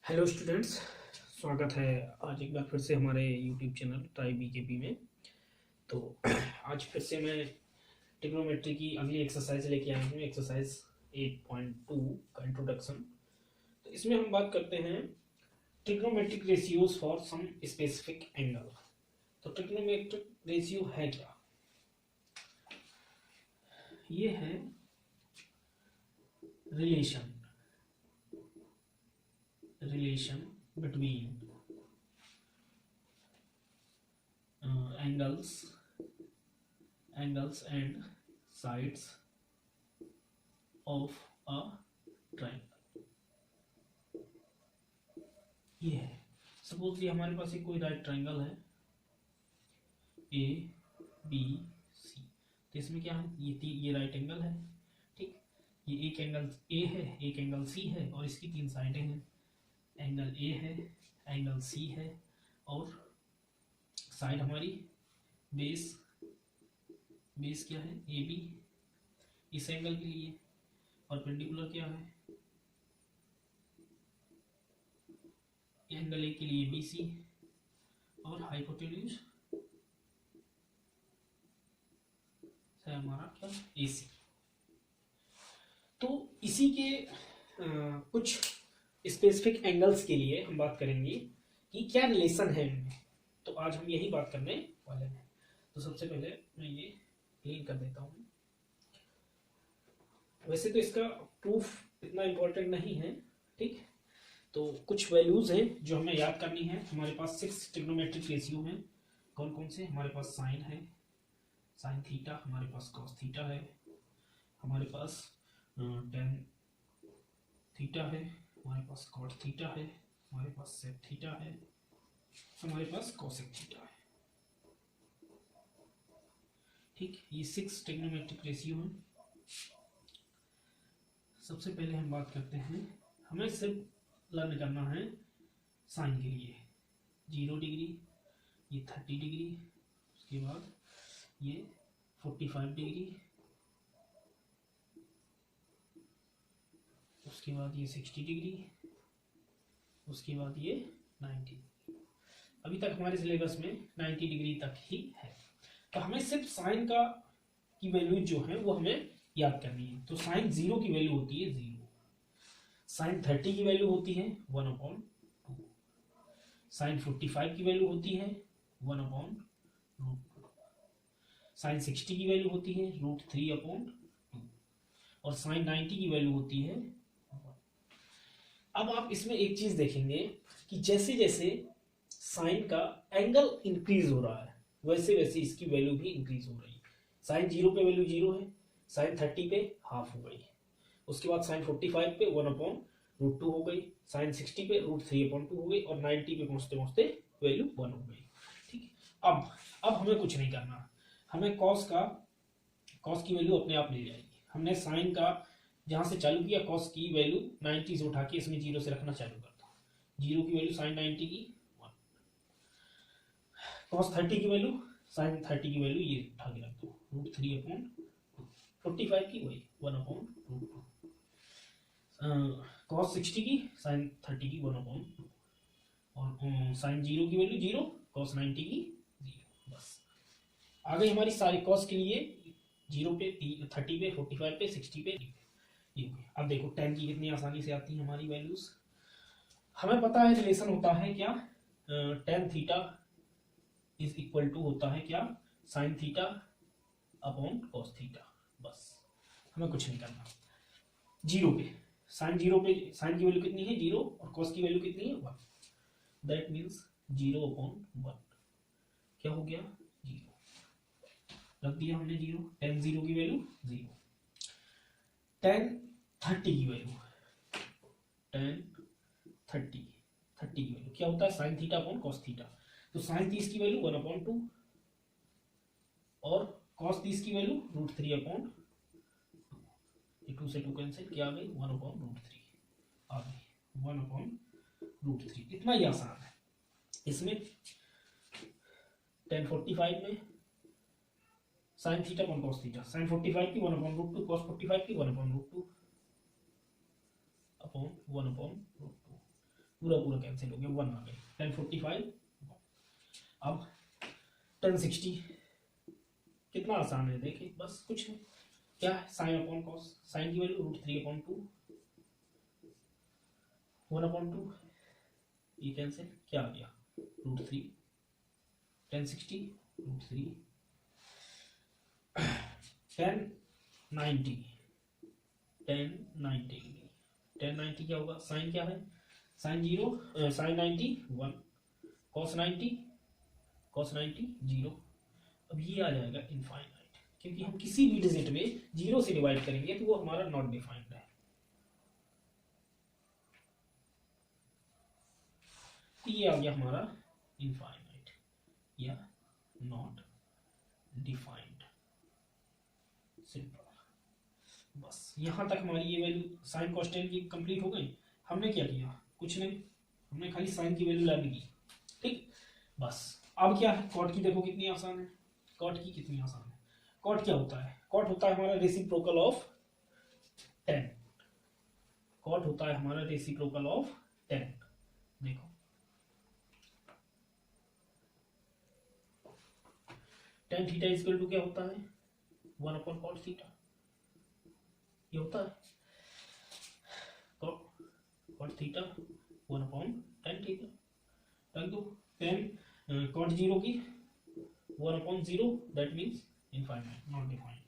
Hello students, स्वागत है आज एक बार फिर से हमारे यूट्यूब चैनल ट्राई बीकेपी में। तो आज फिर से मैं ट्रिग्नोमेट्री की अगली एक्सरसाइज लेके आया हूँ, एक्सरसाइज 8.2 का इंट्रोडक्शन। तो इसमें हम बात करते हैं trigonometric ratios for some specific angle. तो ट्रिग्नोमेट्रिक रेशियो है क्या? ये है relation between angles and sides of a triangle। ये है, सपोज ये हमारे पास एक कोई राइट ट्रायंगल है ए बी सी। तो इसमें क्या है, ये राइट एंगल है, ठीक। ये एक एंगल ए है, एक एंगल सी है और इसकी तीन साइडें हैं। एंगल ए है, एंगल सी है और साइड हमारी बेस क्या है ए बी। इस एंगल के लिए परपेंडिकुलर क्या है, एंगल ए के लिए बी सी और हाइपोटेन्यूज है हमारा क्या ए सी। तो इसी के कुछ स्पेसिफिक एंगल्स के लिए हम बात करेंगे कि क्या रिलेशन है इनमें। तो आज हम यही बात करने वाले हैं। तो सबसे पहले मैं ये क्लीन कर देता हूँ। वैसे तो इसका प्रूफ इतना इम्पोर्टेंट नहीं है, ठीक। तो कुछ वैल्यूज हैं जो हमें याद करनी है। हमारे पास 6 ट्रिग्नोमेट्रिक रेशियो हैं। कौन कौन से? हमारे पास साइन है, साइन थीटा, हमारे पास कॉस थीटा है, हमारे पास टेन थीटा है, हमारे पास कॉट थीटा है, हमारे पास सेक थीटा है, हमारे पास कोसेक थीटा है, ठीक। ये 6 ट्रिग्नोमेट्रिक रेशियो हैं। सबसे पहले हम बात करते हैं, हमें सिर्फ लर्न करना है साइन के लिए 0 डिग्री, ये 30 डिग्री, उसके बाद ये 45 डिग्री, उसके बाद ये 60 डिग्री, उसके बाद ये 90। अभी तक हमारे सिलेबस में 90 डिग्री तक ही है। तो हमें सिर्फ साइन का की वैल्यू जो है वो हमें याद करनी है। तो साइन 0 की वैल्यू होती है 0, साइन 30 की वैल्यू होती है 1/2, साइन 45 की वैल्यू होती है 1/√2, साइन 60 की वैल्यू होती है √3/2 और साइन 90 की वैल्यू होती है 1। अब आप इसमें एक चीज देखेंगे कि जैसे जैसे साइन का एंगल इंक्रीज हो रहा है वैसे वैसे इसकी वैल्यू भी इंक्रीज हो रही है। साइन 0 पे वैल्यू 0 है, साइन 30 पे हाफ हो गई, उसके बाद साइन 45 पे 1/√2 हो गई, साइन 60 पे √3/2 हो गई और 90 पे पहुंचते पहुंचते वैल्यू 1 हो गई, ठीक। अब हमें कुछ नहीं करना, हमें कॉस की वैल्यू अपने आप मिल जाएगी। हमने साइन का जहां से चालू किया, कॉस की वैल्यू 90 से उठा के इसमें 0 से रखना चालू कर दो। 0 की वैल्यू साइन 90 की 1, कॉस 30 की वैल्यू साइन 30 की वैल्यू ये उठा के रख दो √3/2, 45 की वही 1/√2, कॉस 60 की साइन 30 की 1/2 और साइन 0 की वैल्यू 0, कॉस 90 की 0। बस आ गई हमारी सारी कॉस के लिए 0 पे 30 पे 45 पे 60 पे ये। अब देखो टेन की कितनी आसानी से आती है हमारी वैल्यूज। हमें पता है रिलेशन होता है क्या, tan theta is equal to होता है क्या, sine theta upon cos theta. बस हमें कुछ नहीं करना। 0 पे साइन की वैल्यू कितनी है 0 और कॉस की वैल्यू कितनी है 1, दैट मीन्स 0/1 क्या हो गया 0, रख दिया हमने 0। टेन 0 की वैल्यू 0, टेन 30 की वैल्यू, टेन 30 की वैल्यू क्या होता है sign theta upon cos theta. तो साइन 30 की वैल्यू 1/2 और कॉस 30 की वैल्यू √3/2। 2 से 2 कैंसिल, क्या आ गई 1/√3 आ गई 1/√3। इतना ही आसान है। इसमें टेन 45 में sine theta upon cos theta, sine 45 की 1/√2, कॉस 45 की 1/√2 अपॉन 1/√2। पूरा पूरा कैंसिल हो गया, 1 आ गई, 1045। अब 1060 कितना आसान है, देखिए बस कुछ नहीं, क्या है साइन अपॉन कॉस, साइन की वैल्यू √3/2, 1/2, ये कैंसिल, क्या आ गया √3, 1060 √3, 1090 क्या होगा, साइन क्या है, साइन 0, साइन 90 1, कॉस 90 0। अब ये आ जाएगा इनफाइनाइट, क्योंकि हम किसी भी डिजिट में 0 से डिवाइड करेंगे तो वो हमारा नॉट डिफाइंड है। ये आ गया हमारा इनफाइनाइट या नॉट डिफाइंड, सिंपल। बस यहां तक हमारी ये वैल्यू साइन कॉस्टेंट की कंप्लीट हो गई। हमने क्या किया, कुछ नहीं, हमने खाली साइन की वैल्यू लर्न की, ठीक। बस अब क्या है, कॉट की देखो कितनी आसान है, कॉट की कितनी आसान है। कॉट क्या होता है, कॉट होता है हमारा रेसिप्रोकल ऑफ 10, कॉट होता है हमारा रेसिप्रोकल ऑफ 10। देखो tan थीटा इक्वल टू क्या होता है, 1/cot थीटा, ये होता है cot थीटा 1/tan थीटा, रख दो। tan cot 0 की 1/0, that means infinite, not defined,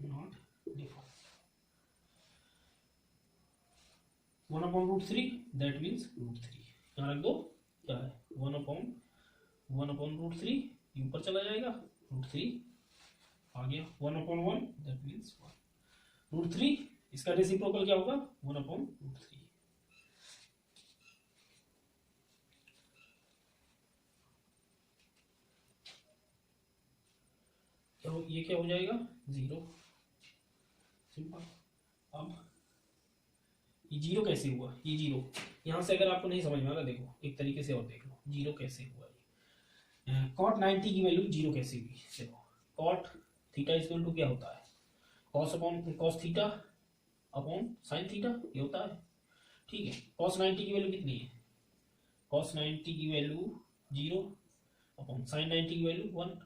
not defined. 1/√3, that means √3, यहाँ रख दो, क्या है 1/√3, ये ऊपर चला जाएगा, √3 आ गया, 1/1, दैट मीन्स 1, √3 इसका रेसिप्रोकल क्या होगा, 1/√3। ये क्या हो जाएगा 0, सिंपल। अब ये 0 कैसे हुआ, ये 0 यहां से अगर आपको नहीं समझ में आ रहा, देखो एक तरीके से और देख लो 0 कैसे हुआ। कॉट 90 की वैल्यू 0 कैसे हुई, देखो कॉट थीटा इक्वल टू क्या होता है, cos upon cos theta upon sine theta, ये होता है, ठीक है। कॉस 90 की वैल्यू कितनी है, कॉस 90 की वैल्यू 0 अपॉन साइन 90 की वैल्यू 1।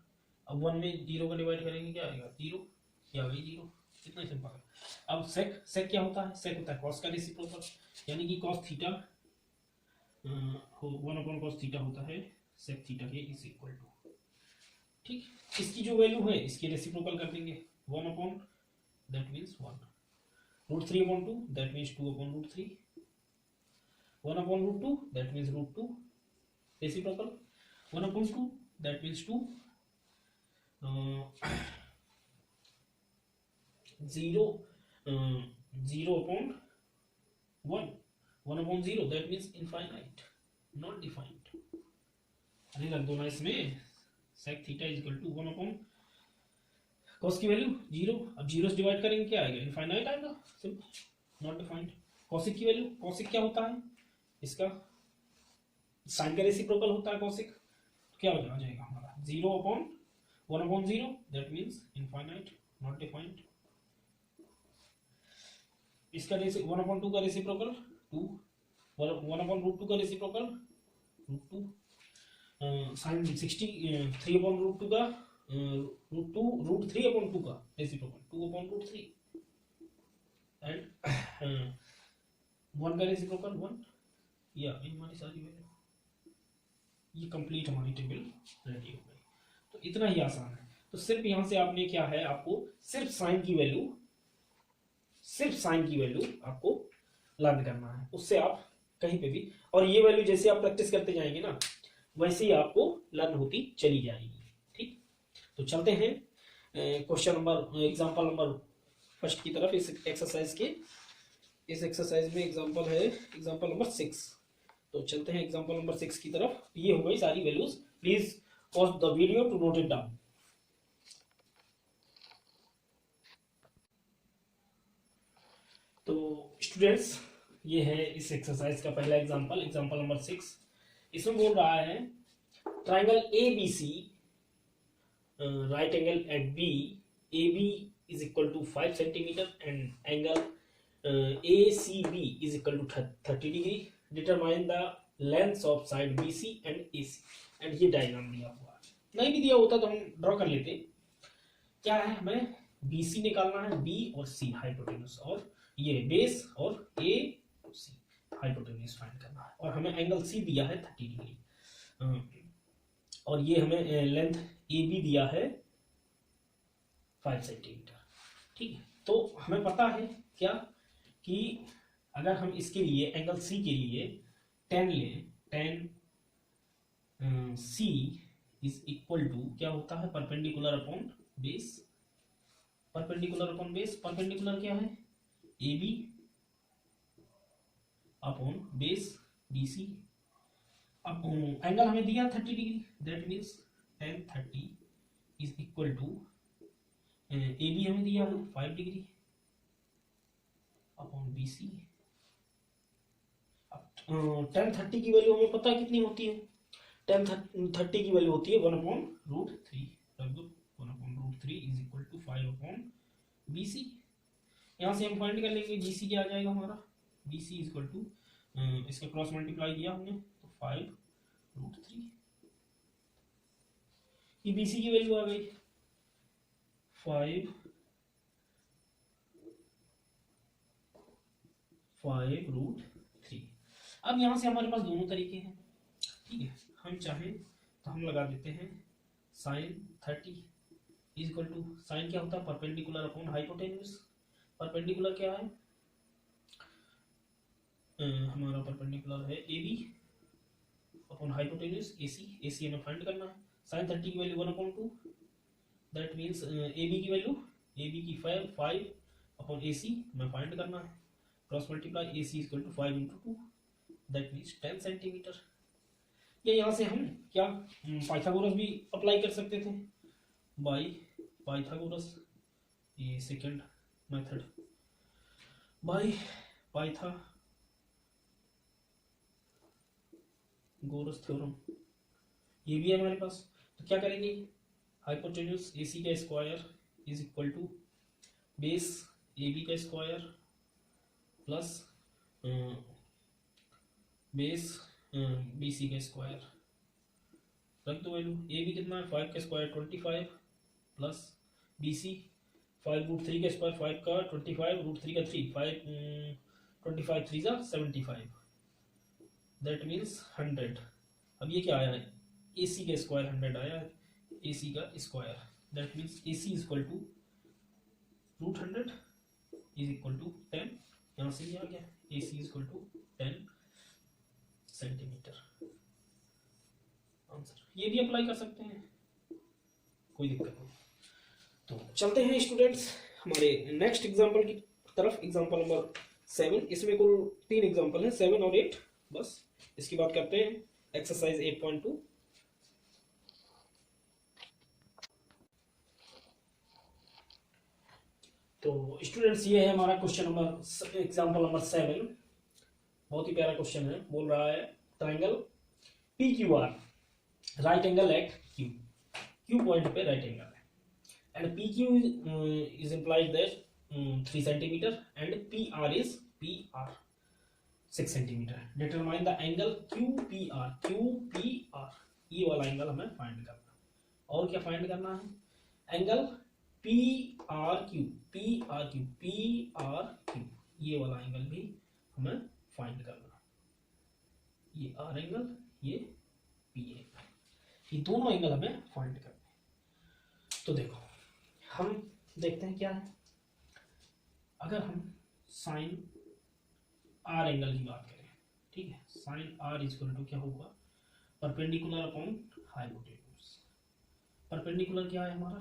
अब 1 में 0 का डिवाइड करेंगे, क्या आएगा 0, क्या आ गई 0, कितना सिंपल है। अब सेक क्या होता है, सेक होता है कॉस का रेसिप्रोकल, यानी कि कॉस थीटा 1/cos थीटा होता है सेक थीटा के इज इक्वल टू, ठीक। इसकी जो वैल्यू है इसकी रेसिप्रोकल कर देंगे, 1/, that means 1, √3/2, that means 2/√3, 1/√2, that means √2, reciprocal 1/2, that means 2, 0/1, 1/0, that means infinite, not defined. अरे रख दो ना इसमें, sec theta equal to 1/cos की वैल्यू 0, अब 0 से डिवाइड करेंगे क्या आएगा, इनफाइनाइट आएगा, सिंपल, नॉट डिफाइंड। कॉसिक की वैल्यू, कॉसिक क्या होता है, इसका साइन का रेसिप्रोकल होता है कॉसिक, तो क्या हो जाएगा हमारा 0/1/0, that means infinite, not defined. इसका 1/2 का रेसिप्रोकल 2, 1/√2 का रेसिप्रोकल √2, साइन 60 3/√2 का √3/2 का रेसिप्रोकल 2/√3, एंड 1 का रेसिप्रोकल 1, या हमारी सारी वैल्यू, ये कंप्लीट हमारी टेबल रेडी हो गई। तो इतना ही आसान है। तो सिर्फ यहां से आपने क्या है, आपको सिर्फ साइन की वैल्यू आपको लर्न करना है, उससे आप कहीं पे भी, और ये वैल्यू जैसे आप प्रैक्टिस करते जाएंगे ना वैसे ही आपको लर्न होती चली जाएगी, ठीक। तो चलते हैं question number example number first की तरफ। इस एक्सरसाइज के, इस एक्सरसाइज में एग्जांपल है एग्जांपल नंबर 6। तो चलते हैं एग्जांपल नंबर 6 की तरफ। ये हो गई सारी values, please pause the video to note it down. तो स्टूडेंट्स, ये है इस एक्सरसाइज का पहला एग्जांपल, एग्जांपल नंबर 6। इसमें बोल रहा है triangle A B C, right angle at B, A B is equal to 5 centimetre and angle A C B is equal to 30 degree, determine the length of side B C and A C, and ये diagram दिया हुआ है। नहीं भी दिया होता तो हम ड्रॉ कर लेते। क्या है, हमें बी सी निकालना है, बी और सी हाइपोटेन्यूज, और ये बेस और ए सी हाइपोटेन्यूज फाइंड करना है, और हमें एंगल सी दिया है 30 डिग्री, और ये हमें लेंथ ए बी दिया है 5 सेंटीमीटर। ठीक है, तो हमें पता है क्या कि अगर हम इसके लिए एंगल सी के लिए 10 लें, 10 सी इज इक्वल टू क्या होता है, perpendicular upon base, perpendicular upon base, perpendicular क्या है A B upon base B C. अब एंगल हमें दिया 30 degree, that means 10 30 is equal to A B हमें दिया है 5 डिग्री अपॉन बी सी। अब 10 30 की वैल्यू हमें पता है कितनी होती है, 10 30 की वैल्यू होती है 1/√3, लगभग 1/√3 is equal to 5 B C. यहाँ से हम फाइंड कर लेंगे बी सी क्या आ जाएगा हमारा, B C is equal to, इसका क्रॉस मल्टीप्लाई किया हमने तो 5√3, ये बी सी की वैल्यू आ गई 5√3। अब यहाँ से हमारे पास दोनों तरीके हैं। ठीक है, हम चाहें तो हम लगा देते हैं sine 30 is equal to, sine क्या होता है, परपेंडिकुलर अपॉन हाइपोटेन्यूज। परपेंडिकुलर क्या है, हमारा परपेंडिकुलर है A B upon hypotenuse A C, A C हमें फाइंड करना है। साइन 30 की value 1/2, that means A B की वैल्यू, ए बी की 5 अपॉन ए सी हमें फाइंड करना है, cross multiply A C equal to 5 × 2, that means 10 centimetre. या यहाँ से हम क्या पाइथागोरस भी अप्लाई कर सकते थे, बाय पाइथागोरस, ये second method, by Pythagoras theorem, ये भी है हमारे पास। तो क्या करेंगे, हाइपोटेन्यूज ए सी का square is equal to base a b का square plus base B c का स्क्वायर, रख दो वैल्यू। ए बी कितना है 5 का स्क्वायर 25 प्लस बी सी 5√3 का स्क्वायर 5 का 25 √3 का 3 5 25 3 जा 75, दैट मीन्स 100। अब ये क्या आया है, ए सी का स्क्वायर 100 आया है, ए सी का square, that means a c is equal to √100 is equal to 10, यहाँ से ये आ गया a c is equal to 10 centimetre answer. ये भी अप्लाई कर सकते हैं, कोई दिक्कत नहीं। तो चलते हैं स्टूडेंट्स हमारे नेक्स्ट एग्जांपल की तरफ, एग्जांपल नंबर 7। इसमें कुल 3 एग्जांपल हैं, 7 और 8, बस इसकी बात करते हैं। एक्सरसाइज 8.2। तो स्टूडेंट्स ये है हमारा क्वेश्चन नंबर, एग्जांपल नंबर 7। बहुत ही प्यारा क्वेश्चन है, बोल रहा है triangle P Q R right angle at Q, Q point पे राइट एंगल है, and P Q is implied that 3 centimetre and P R is 6 centimetre. Determine the angle Q P R, ये वाला angle हमें find करना है। और क्या find करना है, एंगल पी आर क्यू, ये वाला एंगल भी हमें फाइंड करना है। ये आर एंगल, ये पी एंगल, ये दोनों एंगल हमें फाइंड करने हैं। तो देखो हम देखते हैं क्या है। अगर हम साइन आर एंगल की बात करें, ठीक है, sine R is equal to क्या होगा, परपेंडिकुलर अपॉन हाइपोटेन्यूज। परपेंडिकुलर क्या है हमारा,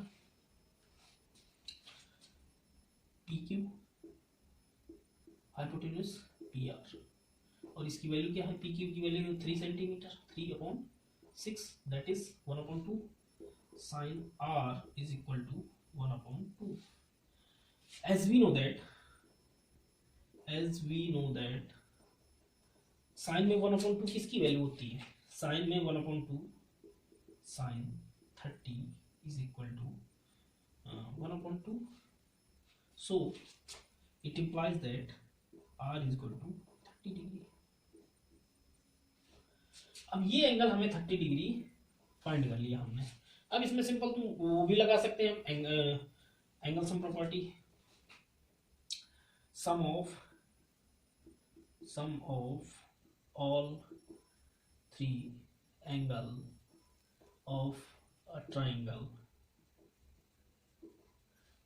P Q, hypotenuse P R, और इसकी वैल्यू क्या है, पी क्यू की value 3 centimetre, 3/6, that is 1/2। Sine R is equal to 1/2। as we know that sine में 1/2 किसकी वैल्यू होती है, साइन में 1/2 sine 30 is equal to 1/2। so it implies that r is equal to 30 degree. अब ये angle हमें 30 degree find कर लिया हमने। अब इसमें सिंपल तुम वो भी लगा सकते हैं angle sum property, sum of all 3 angle of a triangle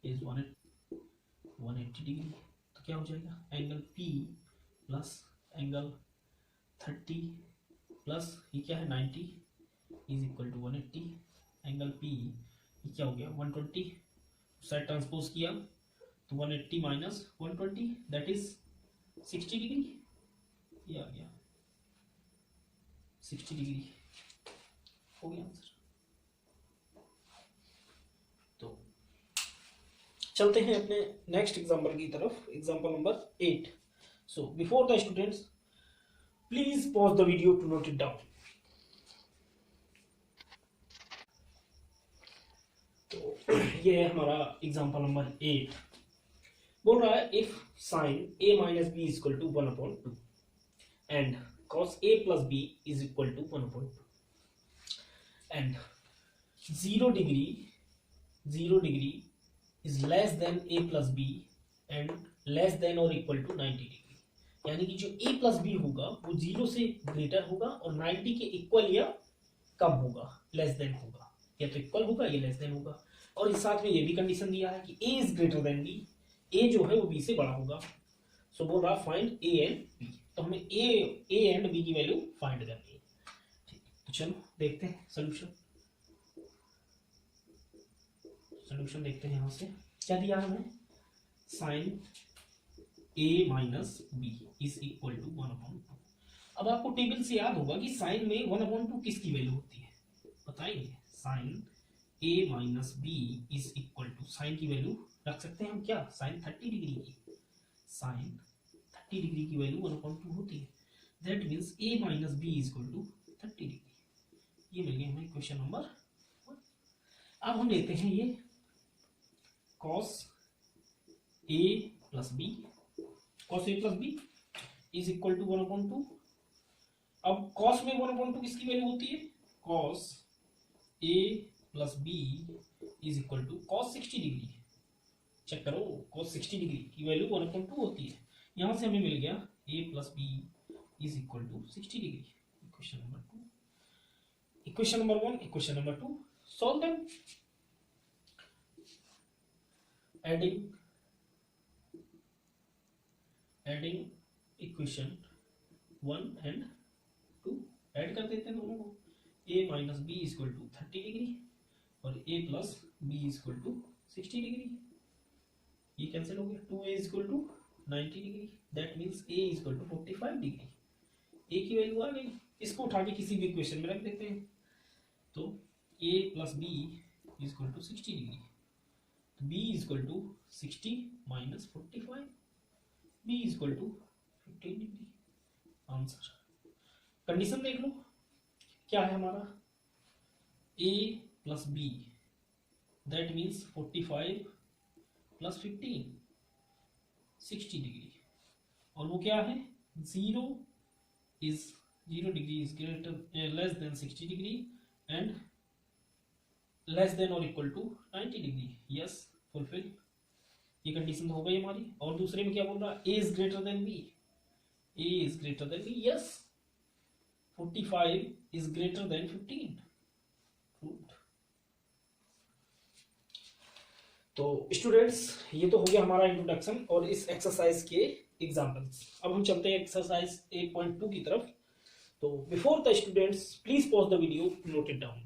is 180 degree. तो क्या हो जाएगा, angle P plus angle 30 plus ये क्या है 90 is equal to 180। Angle P ये क्या हो गया 120, साइड ट्रांसपोज किया तो 180 माइनस 120 दैट इज 60 डिग्री। ये आ गया 60 डिग्री, हो गया आंसर। तो चलते हैं अपने नेक्स्ट एग्जाम्पल की तरफ, example number 8। So before the students please pause the video to note it down. तो ये है हमारा एग्जाम्पल नंबर 8। बोल रहा है if sine a minus B is equal to 1/2 and cos a plus b is equal to 1/2 and 0 degree is less than a plus b and less than और equal to 90 degree. यानी कि जो a plus B होगा वो 0 से greater होगा और 90 के इक्वल या कम होगा, लेस देन होगा, या तो इक्वल होगा या लेस देन होगा। और इस साथ में ये भी कंडीशन दिया है कि a is greater than b, a जो है वो b से बड़ा होगा। सो बोल रहा फाइंड a एंड b। तो हमें a एंड b की वैल्यू फाइंड करनी है। ठीक, तो चलो देखते हैं सॉल्यूशन देखते हैं। यहां से क्या दिया है हमें, sine a minus B is equal to 1/2। अब आपको टेबल से याद होगा कि साइन में 1/2 किसकी वैल्यू होती है, बताइए। Sine a minus B is equal to, sine की वैल्यू रख सकते हैं हम क्या, साइन 30 डिग्री की। साइन 30 डिग्री की वैल्यू 1/2 होती है। That means a minus B is equal to 30 degree. ये मिल गया हमें क्वेश्चन नंबर 1। अब हम लेते हैं ये cos a plus b, cos a plus b is equal to 1/2। अब cos में 1/2 किसकी वैल्यू होती है, cos a plus b is equal to cos 60 degree. Check करो, cos 60 डिग्री की वैल्यू 1/2 होती है। यहां से हमें मिल गया a plus b is equal to 60 degree. Equation number 2, equation number 1, equation number 2, solve them. Adding equation 1 and 2, add कर देते हैं दोनों को। a minus B is equal to 30 degree और a plus B is equal to 60 degree. ये cancel हो गया, 2a is equal to 90 degree. That means a is equal to 45 degree. a की वैल्यू आ गई। इसको उठा के किसी भी इक्वेशन में रख देते हैं। तो a plus B is equal to 60 degree, तो b is equal to 60 minus 45, b is equal to 15 degree. Answer. Condition देख लो क्या है हमारा, a plus b that means 45 plus 15 60 degree. और वो क्या है, 0 degree is greater less than 60 degree and less than और equal to 90 degree. Yes, fulfil. ये कंडीशन तो हो गई हमारी। और दूसरे में क्या बोल रहा है, a is greater than b, a is greater than b। Yes, 45 is greater than 15। Good. तो स्टूडेंट्स ये तो हो गया हमारा इंट्रोडक्शन और इस एक्सरसाइज के एग्जाम्पल्स। अब हम चलते हैं एक्सरसाइज 8.2 की तरफ। तो before the students please pause the video, note it down.